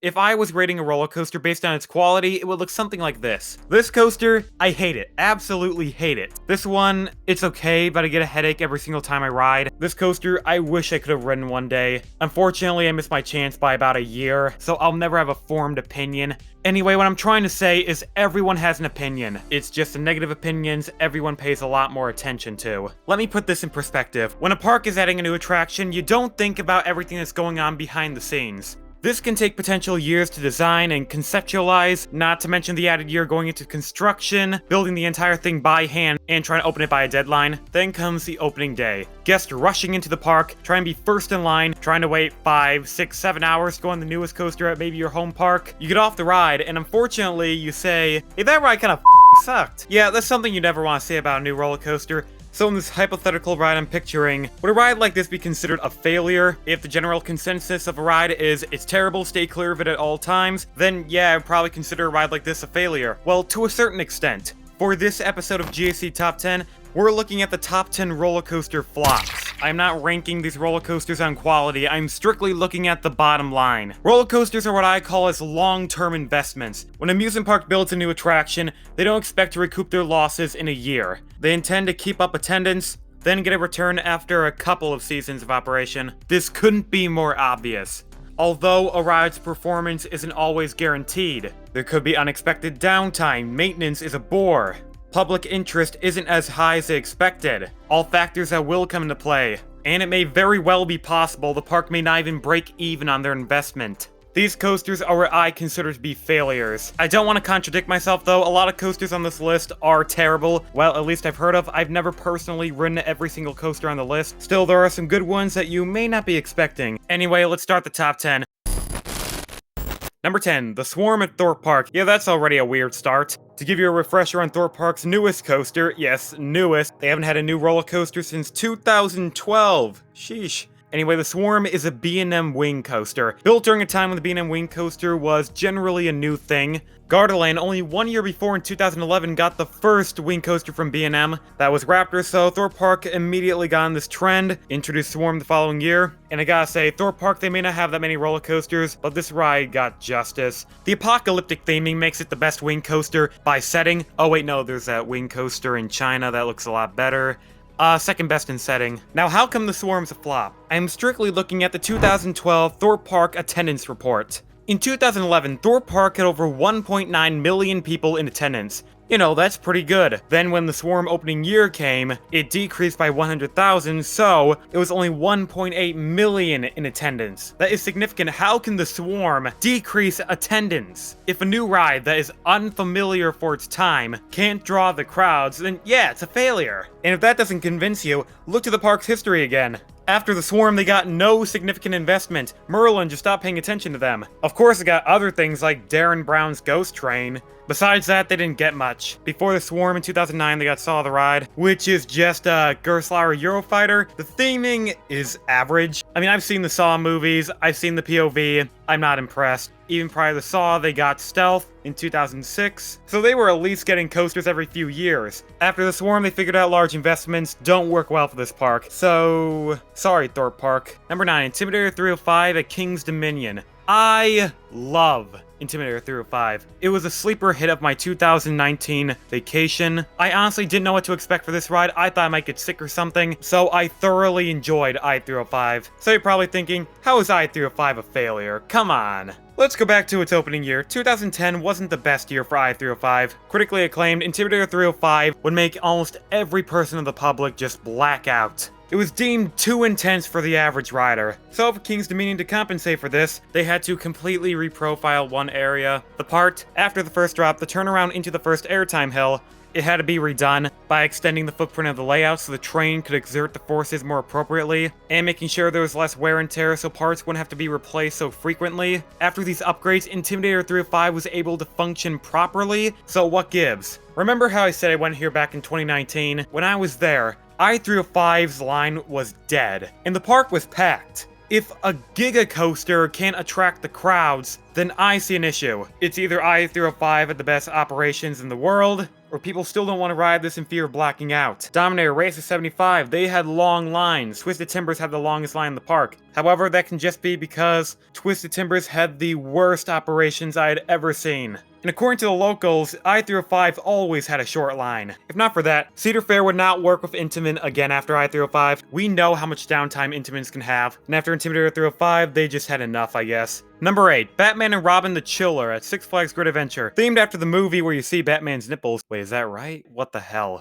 If I was rating a roller coaster based on its quality, it would look something like this. This coaster, I hate it. Absolutely hate it. This one, it's okay, but I get a headache every single time I ride. This coaster, I wish I could have ridden one day. Unfortunately, I missed my chance by about a year, so I'll never have a formed opinion. Anyway, what I'm trying to say is everyone has an opinion. It's just the negative opinions everyone pays a lot more attention to. Let me put this in perspective. When a park is adding a new attraction, you don't think about everything that's going on behind the scenes. This can take potential years to design and conceptualize, not to mention the added year going into construction, building the entire thing by hand, and trying to open it by a deadline. Then comes the opening day. Guests rushing into the park, trying to be first in line, trying to wait 5, 6, 7 hours to go on the newest coaster at maybe your home park. You get off the ride, and unfortunately, you say, hey, that ride kinda sucked. Yeah, that's something you never want to say about a new roller coaster. So in this hypothetical ride I'm picturing, would a ride like this be considered a failure? If the general consensus of a ride is, it's terrible, stay clear of it at all times, then yeah, I'd probably consider a ride like this a failure. Well, to a certain extent. For this episode of GAC Top 10, we're looking at the top 10 roller coaster flops. I'm not ranking these roller coasters on quality, I'm strictly looking at the bottom line. Roller coasters are what I call as long-term investments. When an amusement park builds a new attraction, they don't expect to recoup their losses in a year. They intend to keep up attendance, then get a return after a couple of seasons of operation. This couldn't be more obvious. Although a ride's performance isn't always guaranteed, there could be unexpected downtime, maintenance is a bore. Public interest isn't as high as they expected. All factors that will come into play. And it may very well be possible the park may not even break even on their investment. These coasters are what I consider to be failures. I don't want to contradict myself though, a lot of coasters on this list are terrible. Well, at least I've heard of. I've never personally ridden every single coaster on the list. Still, there are some good ones that you may not be expecting. Anyway, let's start the top 10. Number 10, the Swarm at Thorpe Park. Yeah, that's already a weird start. To give you a refresher on Thorpe Park's newest coaster, yes, newest, they haven't had a new roller coaster since 2012. Sheesh. Anyway, the Swarm is a B&M wing coaster. Built during a time when the B&M wing coaster was generally a new thing. Gardaland, only 1 year before in 2011, got the first wing coaster from B&M. That was Raptor, so Thorpe Park immediately got on this trend, introduced Swarm the following year. And I gotta say, Thorpe Park, they may not have that many roller coasters, but this ride got justice. The apocalyptic theming makes it the best wing coaster by setting. Oh wait, no, there's that wing coaster in China that looks a lot better. Second best in setting. Now, how come the Swarm's a flop? I'm strictly looking at the 2012 Thorpe Park attendance report. In 2011, Thorpe Park had over 1.9 million people in attendance. You know, that's pretty good. Then when the Swarm opening year came, it decreased by 100,000, so it was only 1.8 million in attendance. That is significant. How can the Swarm decrease attendance? If a new ride that is unfamiliar for its time can't draw the crowds, then yeah, it's a failure. And if that doesn't convince you, look to the park's history again. After the Swarm, they got no significant investment. Merlin just stopped paying attention to them. Of course, they got other things like Darren Brown's Ghost Train. Besides that, they didn't get much. Before the Swarm in 2009, they got Saw the Ride, which is just a Gerstlauer Eurofighter. The theming is average. I mean, I've seen the Saw movies, I've seen the POV, I'm not impressed. Even prior to Saw, they got Stealth in 2006, so they were at least getting coasters every few years. After the Swarm, they figured out large investments don't work well for this park, so sorry Thorpe Park. Number 9, Intimidator 305 at King's Dominion. I love Intimidator 305. It was a sleeper hit of my 2019 vacation. I honestly didn't know what to expect for this ride. I thought I might get sick or something, so I thoroughly enjoyed I-305. So you're probably thinking, how is I-305 a failure? Come on. Let's go back to its opening year. 2010 wasn't the best year for I-305. Critically acclaimed, Intimidator 305 would make almost every person in the public just black out. It was deemed too intense for the average rider. So for King's Dominion to compensate for this, they had to completely reprofile one area. The part after the first drop, the turnaround into the first airtime hill, it had to be redone by extending the footprint of the layout so the train could exert the forces more appropriately, and making sure there was less wear and tear so parts wouldn't have to be replaced so frequently. After these upgrades, Intimidator 305 was able to function properly, so what gives? Remember how I said I went here back in 2019? When I was there, I-305's line was dead, and the park was packed. If a Giga Coaster can't attract the crowds, then I see an issue. It's either I-305 at the best operations in the world, where people still don't want to ride this in fear of blacking out. Dominator Racer 75, they had long lines. Twisted Timbers had the longest line in the park. However, that can just be because Twisted Timbers had the worst operations I had ever seen. And according to the locals, I-305 always had a short line. If not for that, Cedar Fair would not work with Intamin again after I-305. We know how much downtime Intamins can have, and after Intimidator 305, they just had enough, I guess. Number 8, Batman and Robin the Chiller at Six Flags Great Adventure. Themed after the movie where you see Batman's nipples. Wait, is that right? What the hell?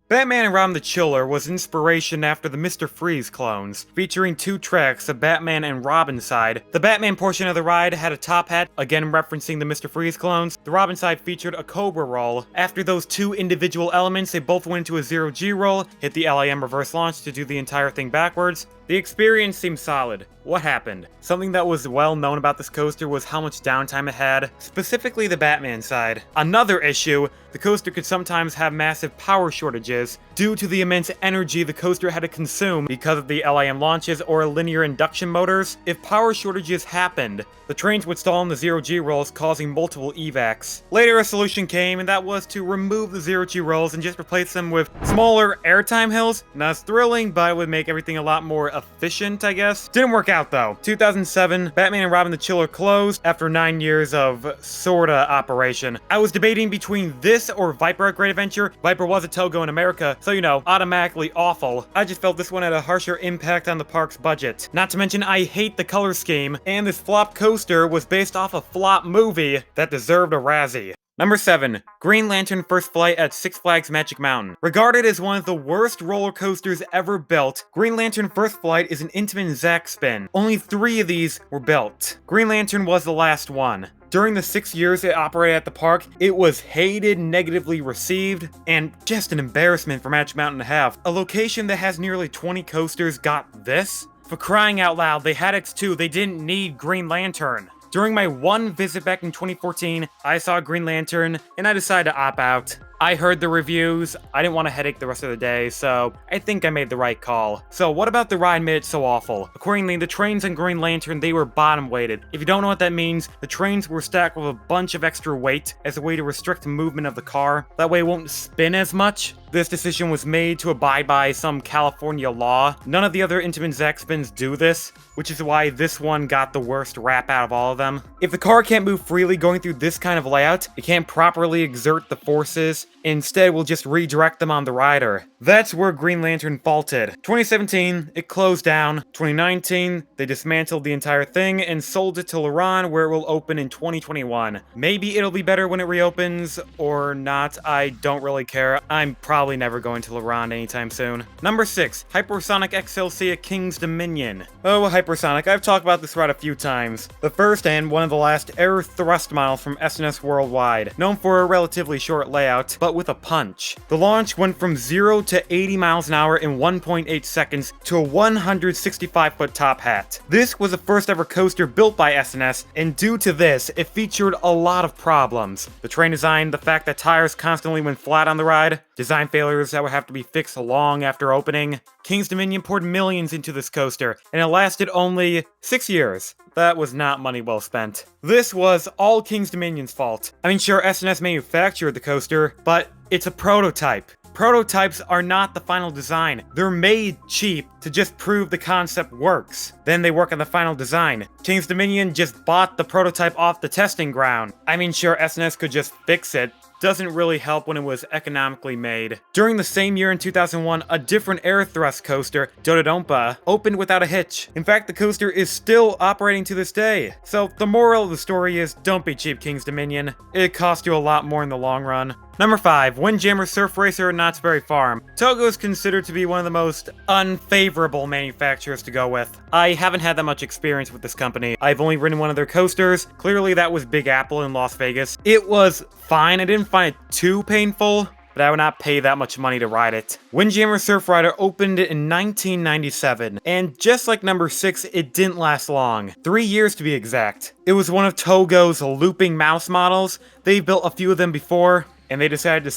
Batman and Robin the Chiller was inspiration after the Mr. Freeze clones, featuring 2 tracks, the Batman and Robin side. The Batman portion of the ride had a top hat, again referencing the Mr. Freeze clones. The Robin side featured a Cobra roll. After those 2 individual elements, they both went into a 0G roll, hit the LIM reverse launch to do the entire thing backwards. The experience seemed solid. What happened? Something that was well known about this coaster was how much downtime it had, specifically the Batman side. Another issue, the coaster could sometimes have massive power shortages due to the immense energy the coaster had to consume because of the LIM launches or linear induction motors. If power shortages happened, the trains would stall in the 0G rolls, causing multiple evacs. Later, a solution came, and that was to remove the 0G rolls and just replace them with smaller airtime hills. Not as thrilling, but it would make everything a lot more efficient, I guess. Didn't work out though. 2007, Batman and Robin the Chiller closed after 9 years of sorta operation. I was debating between this or Viper at Great Adventure. Viper was a Togo in America, so you know, automatically awful. I just felt this one had a harsher impact on the park's budget. Not to mention, I hate the color scheme, and this flop coaster was based off a flop movie that deserved a Razzie. Number 7, Green Lantern First Flight at Six Flags Magic Mountain. Regarded as one of the worst roller coasters ever built, Green Lantern First Flight is an Intamin Zack spin. Only 3 of these were built. Green Lantern was the last one. During the 6 years it operated at the park, it was hated, negatively received, and just an embarrassment for Magic Mountain to have. A location that has nearly 20 coasters got this? For crying out loud, they had X2, they didn't need Green Lantern. During my one visit back in 2014, I saw Green Lantern, and I decided to opt out. I heard the reviews, I didn't want a headache the rest of the day, so I think I made the right call. So what about the ride made it so awful? Accordingly, the trains on Green Lantern, they were bottom weighted. If you don't know what that means, the trains were stacked with a bunch of extra weight as a way to restrict the movement of the car. That way it won't spin as much. This decision was made to abide by some California law. None of the other Intamin Zack spins do this, which is why this one got the worst rap out of all of them. If the car can't move freely going through this kind of layout, it can't properly exert the forces. Instead, we'll just redirect them on the rider. That's where Green Lantern faulted. 2017, it closed down. 2019, they dismantled the entire thing and sold it to Luron, where it will open in 2021. Maybe it'll be better when it reopens, or not, I don't really care. I'm probably never going to Luron anytime soon. Number 6, Hypersonic XLC at King's Dominion. Oh, Hypersonic, I've talked about this ride a few times. The first and one of the last air thrust models from SNS Worldwide, known for a relatively short layout, but with a punch. The launch went from 0 to 80 miles an hour in 1.8 seconds to a 165-foot top hat. This was the first ever coaster built by SNS, and due to this, it featured a lot of problems. The train design, the fact that tires constantly went flat on the ride, design failures that would have to be fixed long after opening. King's Dominion poured millions into this coaster, and it lasted only 6 years. That was not money well spent. This was all King's Dominion's fault. I mean, sure, SNS manufactured the coaster, but it's a prototype. Prototypes are not the final design. They're made cheap to just prove the concept works. Then they work on the final design. King's Dominion just bought the prototype off the testing ground. I mean, sure, SNS could just fix it. Doesn't really help when it was economically made. During the same year in 2001, a different air thrust coaster, Dododompa, opened without a hitch. In fact, the coaster is still operating to this day. So the moral of the story is, don't be cheap, King's Dominion. It costs you a lot more in the long run. Number 5, Windjammers Surf Racer at Knott's Berry Farm. Togo is considered to be one of the most unfavorable manufacturers to go with. I haven't had that much experience with this company. I've only ridden one of their coasters. Clearly that was Big Apple in Las Vegas. It was fine. I didn't find it too painful, but I would not pay that much money to ride it. Windjammer Surf Rider opened in 1997, and just like number 6, it didn't last long. 3 years to be exact. It was one of Togo's looping mouse models. They've built a few of them before, and they decided to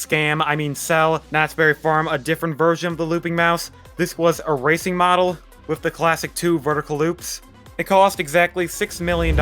sell Knott's Berry Farm a different version of the looping mouse. This was a racing model with the classic 2 vertical loops. It cost exactly $6 million.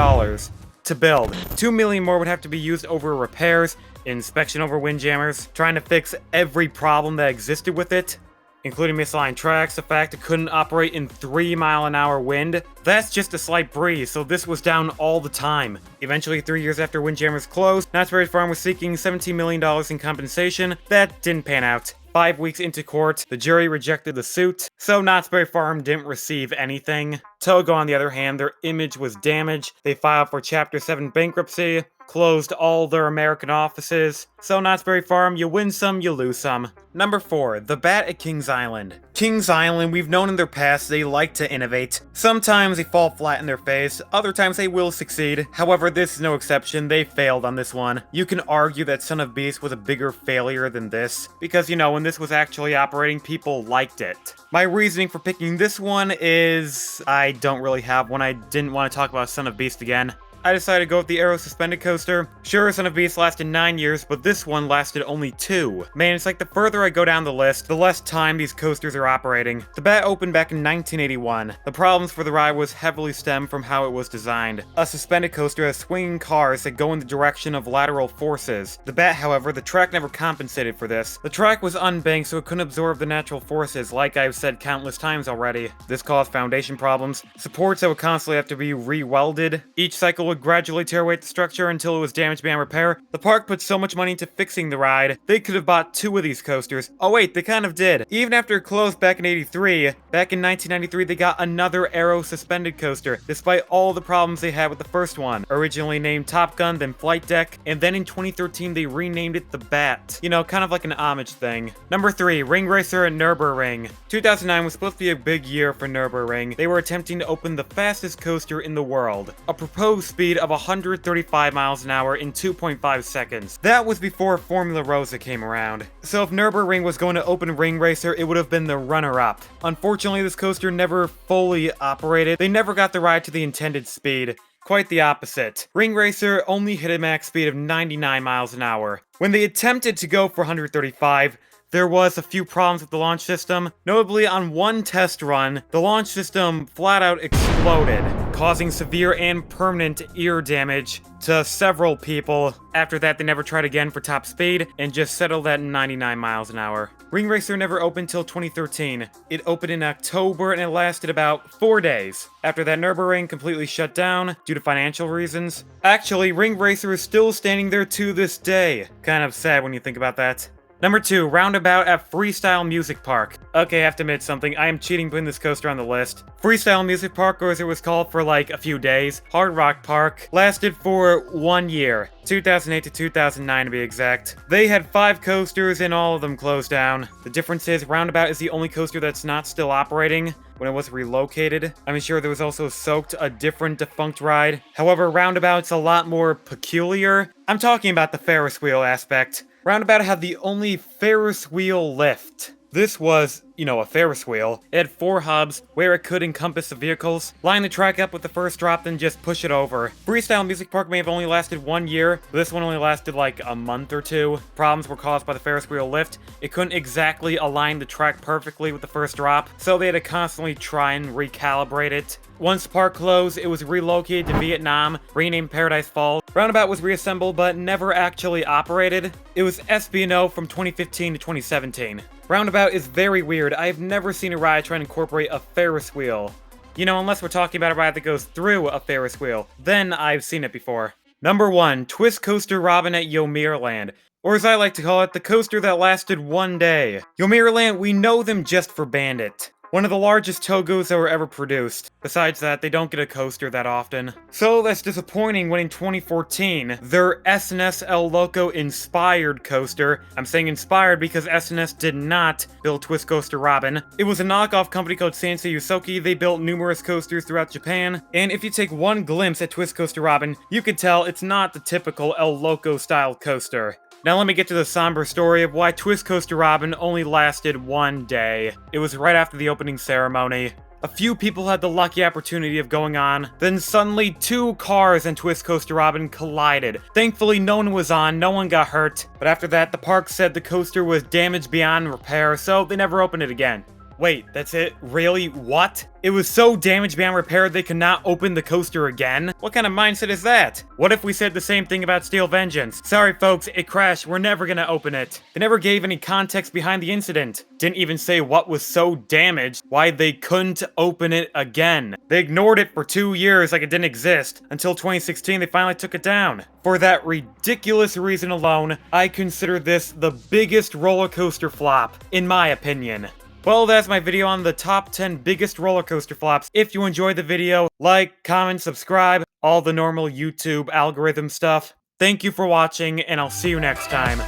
to build. 2 million more would have to be used over repairs, inspection over Windjammers, trying to fix every problem that existed with it, including misaligned tracks, the fact it couldn't operate in 3-mile-an-hour wind. That's just a slight breeze, so this was down all the time. Eventually, 3 years after Windjammers closed, Knott's Berry Farm was seeking $17 million in compensation. That didn't pan out. 5 weeks into court, the jury rejected the suit, so Knott's Berry Farm didn't receive anything. Togo, on the other hand, their image was damaged. They filed for Chapter 7 bankruptcy, closed all their American offices. So Knott's Berry Farm, you win some, you lose some. Number 4, the Bat at Kings Island. Kings Island, we've known in their past they like to innovate. Sometimes they fall flat in their face, other times they will succeed. However, this is no exception, they failed on this one. You can argue that Son of Beast was a bigger failure than this, because when this was actually operating, people liked it. My reasoning for picking this one is, I don't really have one. I didn't want to talk about Son of Beast again. I decided to go with the Aero Suspended Coaster. Sure, Son of Beast lasted 9 years, but this one lasted only 2. Man, it's like the further I go down the list, the less time these coasters are operating. The Bat opened back in 1981. The problems for the ride was heavily stemmed from how it was designed. A suspended coaster has swinging cars that go in the direction of lateral forces. The Bat, however, the track never compensated for this. The track was unbanked, so it couldn't absorb the natural forces, like I've said countless times already. This caused foundation problems, supports that would constantly have to be re-welded. Each cycle would gradually tear away at the structure until it was damaged beyond repair. The park put so much money into fixing the ride, they could have bought 2 of these coasters. Oh wait, they kind of did. Even after it closed back in 83, back in 1993 they got another Aero Suspended Coaster, despite all the problems they had with the first one. Originally named Top Gun, then Flight Deck, and then in 2013 they renamed it the Bat. Kind of like an homage thing. Number 3, Ring Racer at Nürburgring. 2009 was supposed to be a big year for Nürburgring. They were attempting to open the fastest coaster in the world. A proposed speed of 135 miles an hour in 2.5 seconds. That was before Formula Rosa came around. So if Nürburgring was going to open Ring Racer, it would have been the runner-up. Unfortunately, this coaster never fully operated. They never got the ride to the intended speed. Quite the opposite. Ring Racer only hit a max speed of 99 miles an hour. When they attempted to go for 135, there was a few problems with the launch system. Notably, on one test run, the launch system flat out exploded, causing severe and permanent ear damage to several people. After that, they never tried again for top speed and just settled at 99 miles an hour. Ring Racer never opened till 2013. It opened in October and it lasted about 4 days. After that, Nürburgring completely shut down due to financial reasons. Actually, Ring Racer is still standing there to this day. Kind of sad when you think about that. Number 2, Roundabout at Freestyle Music Park. Okay, I have to admit something, I am cheating putting this coaster on the list. Freestyle Music Park, or as it was called for like a few days, Hard Rock Park, lasted for 1 year. 2008 to 2009 to be exact. They had 5 coasters and all of them closed down. The difference is, Roundabout is the only coaster that's not still operating when it was relocated. I'm sure there was also Soaked, a different defunct ride. However, Roundabout's a lot more peculiar. I'm talking about the Ferris wheel aspect. Roundabout had the only Ferris wheel lift. This was, a Ferris wheel. It had 4 hubs where it could encompass the vehicles, line the track up with the first drop, then just push it over. Freestyle Music Park may have only lasted 1 year, but this one only lasted like a month or 2. Problems were caused by the Ferris wheel lift. It couldn't exactly align the track perfectly with the first drop, so they had to constantly try and recalibrate it. Once the park closed, it was relocated to Vietnam, renamed Paradise Falls. Roundabout was reassembled, but never actually operated. It was SB&O from 2015 to 2017. Roundabout is very weird. I have never seen a ride try and incorporate a Ferris wheel. Unless we're talking about a ride that goes through a Ferris wheel. Then I've seen it before. Number 1, Twist Coaster Robin at Yomiuriland. Or as I like to call it, the coaster that lasted 1 day. Yomiuriland, we know them just for Bandit. One of the largest Togos that were ever produced. Besides that, they don't get a coaster that often. So that's disappointing when in 2014, their S&S El Loco inspired coaster, I'm saying inspired because S&S did not build Twist Coaster Robin. It was a knockoff company called Sansei Yusoki. They built numerous coasters throughout Japan, and if you take one glimpse at Twist Coaster Robin, you can tell it's not the typical El Loco style coaster. Now let me get to the somber story of why Twist Coaster Robin only lasted 1 day. It was right after the opening ceremony. A few people had the lucky opportunity of going on, then suddenly 2 cars and Twist Coaster Robin collided. Thankfully no one was on, no one got hurt, but after that the park said the coaster was damaged beyond repair, so they never opened it again. Wait, that's it? Really? What? It was so damaged beyond repair they could not open the coaster again? What kind of mindset is that? What if we said the same thing about Steel Vengeance? Sorry folks, it crashed, we're never gonna open it. They never gave any context behind the incident. Didn't even say what was so damaged, why they couldn't open it again. They ignored it for 2 years like it didn't exist, until 2016 they finally took it down. For that ridiculous reason alone, I consider this the biggest roller coaster flop, in my opinion. Well, that's my video on the top 10 biggest roller coaster flops. If you enjoyed the video, like, comment, subscribe, all the normal YouTube algorithm stuff. Thank you for watching, and I'll see you next time.